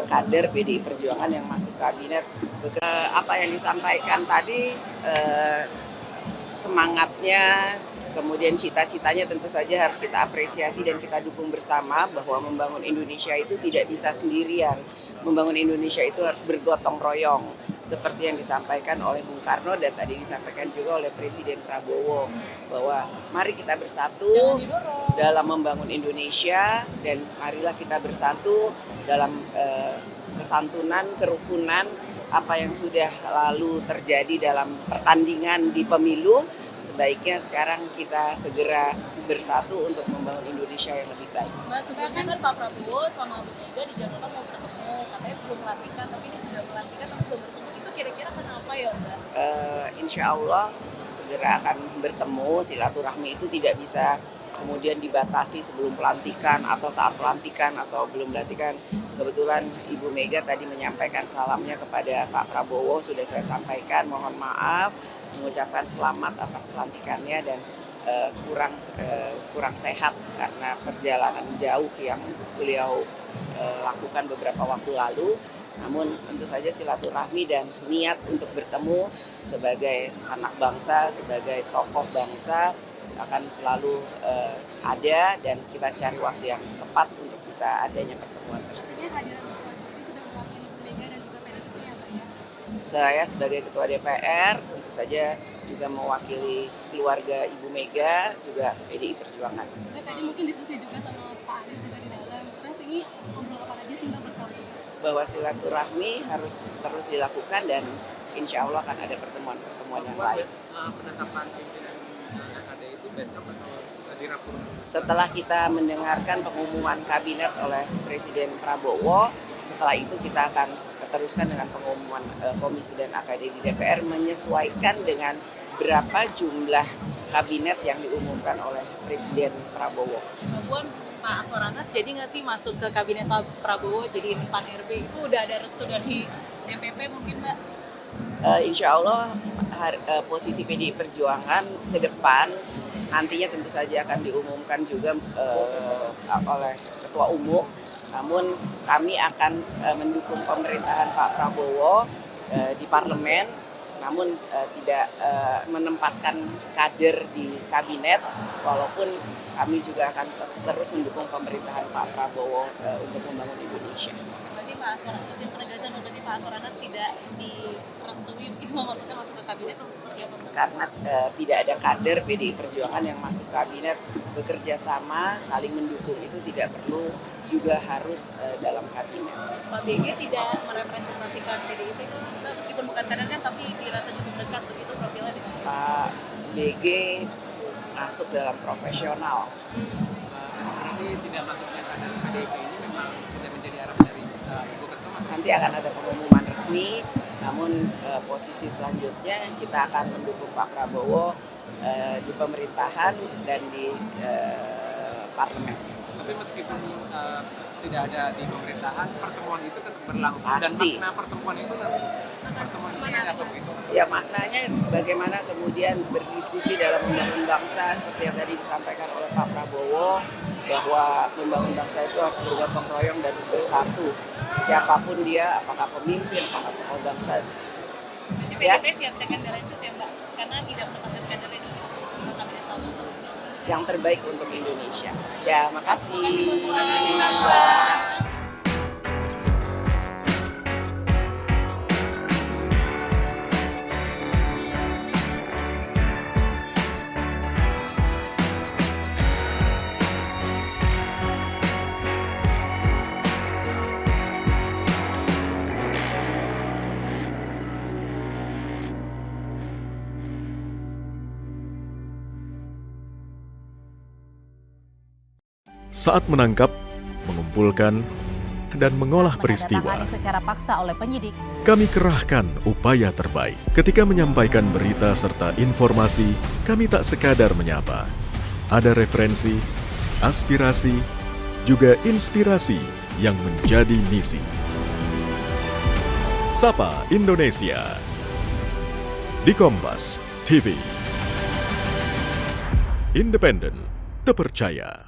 kader PDI Perjuangan yang masuk kabinet. Apa yang disampaikan tadi, semangatnya, kemudian cita-citanya tentu saja harus kita apresiasi dan kita dukung bersama, bahwa membangun Indonesia itu tidak bisa sendirian. Membangun Indonesia itu harus bergotong royong, seperti yang disampaikan oleh Bung Karno dan tadi disampaikan juga oleh Presiden Prabowo, bahwa mari kita bersatu dalam membangun Indonesia, dan marilah kita bersatu dalam kesantunan, kerukunan. Apa yang sudah lalu terjadi dalam pertandingan di pemilu, sebaiknya sekarang kita segera bersatu untuk membangun Indonesia yang lebih baik. Mbak, sebelumnya kan Pak Prabowo sama Bu Mega di Jakarta mau bertemu, katanya sebelum pelantikan, tapi ini sudah pelantikan tapi belum bertemu. Itu kira-kira kenapa ya, Mbak? Insya Allah segera akan bertemu. Silaturahmi itu tidak bisa kemudian dibatasi sebelum pelantikan atau saat pelantikan atau belum pelantikan. Kebetulan Ibu Mega tadi menyampaikan salamnya kepada Pak Prabowo, sudah saya sampaikan, mohon maaf, mengucapkan selamat atas pelantikannya dan kurang sehat karena perjalanan jauh yang beliau lakukan beberapa waktu lalu. Namun tentu saja silaturahmi dan niat untuk bertemu sebagai anak bangsa, sebagai tokoh bangsa akan selalu ada, dan kita cari waktu yang tepat untuk bisa adanya pertemuan tersebut. Sudah mewakili Bu Mega dan juga PDIP ya, Mbak ya? Saya sebagai Ketua DPR tentu saja juga mewakili keluarga Ibu Mega, juga PDI Perjuangan. Nah, tadi mungkin diskusi juga sama Pak Anies juga di dalam. Terus ini ngobrol apa aja sih Mbak bertahu juga? Bahwa silaturahmi harus terus dilakukan dan insya Allah akan ada pertemuan-pertemuan yang lain. Penetapan pimpinan NKD itu besok atau di Rakernas? Setelah kita mendengarkan pengumuman kabinet oleh Presiden Prabowo, setelah itu kita akan teruskan dengan pengumuman Komisi dan AKD di DPR menyesuaikan dengan berapa jumlah kabinet yang diumumkan oleh Presiden Prabowo. Mbak Puan, Pak Aswaranas jadi nggak sih masuk ke kabinet Pak Prabowo jadi Menpan RB? Itu udah ada restu dari DPP mungkin, Mbak? Insya Allah posisi PDI Perjuangan ke depan nantinya tentu saja akan diumumkan juga oleh Ketua Umum. Namun kami akan mendukung pemerintahan Pak Prabowo di parlemen, namun tidak menempatkan kader di kabinet, walaupun kami juga akan terus mendukung pemerintahan Pak Prabowo untuk membangun Indonesia. Berarti Pak Aswaranas, izin penegasan, berarti Pak Aswaranas tidak direstui begitu, maksudnya masuk ke kabinet atau seperti apa? Karena tidak ada kader PDI Perjuangan yang masuk kabinet, bekerja sama, saling mendukung, itu tidak perlu juga harus dalam kabinet. Pak BG tidak merepresentasikan PDIP kan, meskipun bukan kader kan, tapi dirasa cukup dekat begitu profilnya dengan Pak BG masuk dalam profesional. Berarti tidak masuknya kader PDIP ini memang sudah menjadi arah dari Ibu Ketum? Nanti akan ada pengumuman resmi, namun posisi selanjutnya kita akan mendukung Pak Prabowo di pemerintahan dan di parlemen. Tapi meskipun tidak ada di pemerintahan, pertemuan itu tetap berlangsung. Pasti. Dan makna pertemuan itu nanti pertemuan di sini atau begitu? Ya, maknanya bagaimana kemudian berdiskusi dalam membangun bangsa seperti yang tadi disampaikan oleh Pak Prabowo, bahwa membangun bangsa itu harus bergotong royong dan bersatu. Siapapun dia, apakah pemimpin, apakah tokoh bangsa. PDIP siap check and balances ya Mbak, karena tidak menempatkan kadernya di kabinet Prabowo. Yang terbaik untuk Indonesia. Ya, makasih. Terima kasih. Saat menangkap, mengumpulkan, dan mengolah peristiwa, menandatangani secara paksa oleh penyidik. kami kerahkan upaya terbaik. Ketika menyampaikan berita serta informasi, kami tak sekadar menyapa. Ada referensi, aspirasi, juga inspirasi yang menjadi misi. Sapa Indonesia di Kompas TV. Independen, terpercaya.